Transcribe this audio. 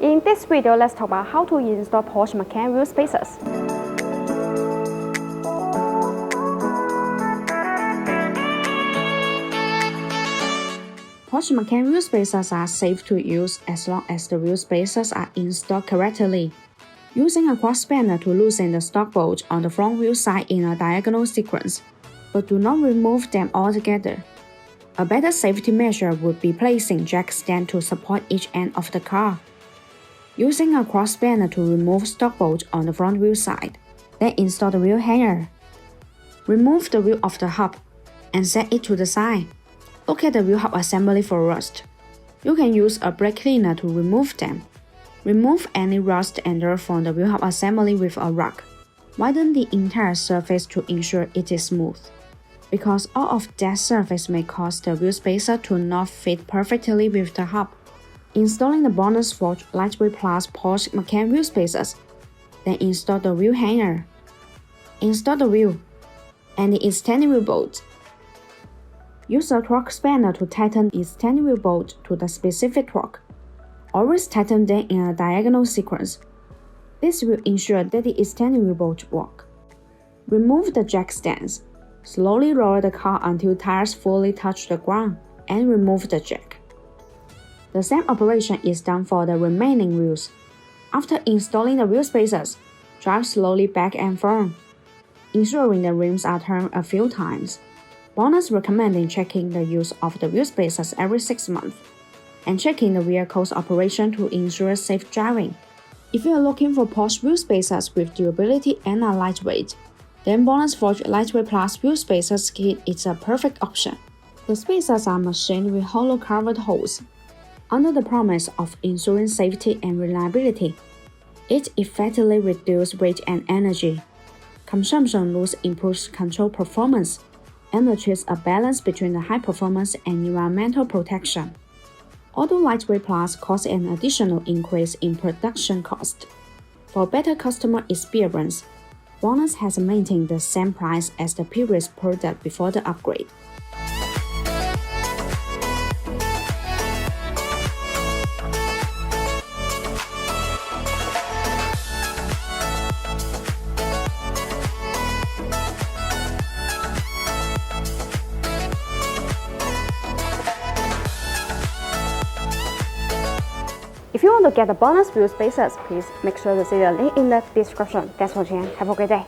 In this video, let's talk about how to install Porsche Macan wheel spacers. Porsche Macan wheel spacers are safe to use as long as the wheel spacers are installed correctly. Using a cross spanner to loosen the stock bolt on the front wheel side in a diagonal sequence, but do not remove them altogether. A better safety measure would be placing jack stand to support each end of the car. Using a cross spanner to remove stock bolt on the front wheel side, then install the wheel hanger. Remove the wheel of the hub and set it to the side. Look at the wheel hub assembly for rust. You can use a brake cleaner to remove them. Remove any rust and dirt from the wheel hub assembly with a rag. Widen the entire surface to ensure it is smooth, because all of that surface may cause the wheel spacer to not fit perfectly with the hub. Installing the BONOSS Forged Lightweight Plus Porsche Macan wheel spacers. Then install the wheel hanger. Install the wheel and the extending wheel bolt. Use a torque spanner to tighten the extending wheel bolt to the specific torque. Always tighten them in a diagonal sequence. This will ensure that the extending wheel bolt works. Remove the jack stands. Slowly lower the car until tires fully touch the ground and remove the jack. The same operation is done for the remaining wheels. After installing the wheel spacers, drive slowly back and forth, ensuring the rims are turned a few times. BONOSS recommending checking the use of the wheel spacers every 6 months, and checking the vehicle's operation to ensure safe driving. If you are looking for Porsche wheel spacers with durability and are lightweight, then BONOSS Forged Lightweight Plus wheel spacers kit is a perfect option. The spacers are machined with hollow covered holes. Under the promise of ensuring safety and reliability, it effectively reduces weight and energy. Consumption loss improves control performance and achieves a balance between the high performance and environmental protection. Although Lightweight Plus costs an additional increase in production cost, for better customer experience, BONOSS has maintained the same price as the previous product before the upgrade. If you want to get the BONOSS wheel spacers, please make sure to see the link in the description. Thanks for watching. Have a great day.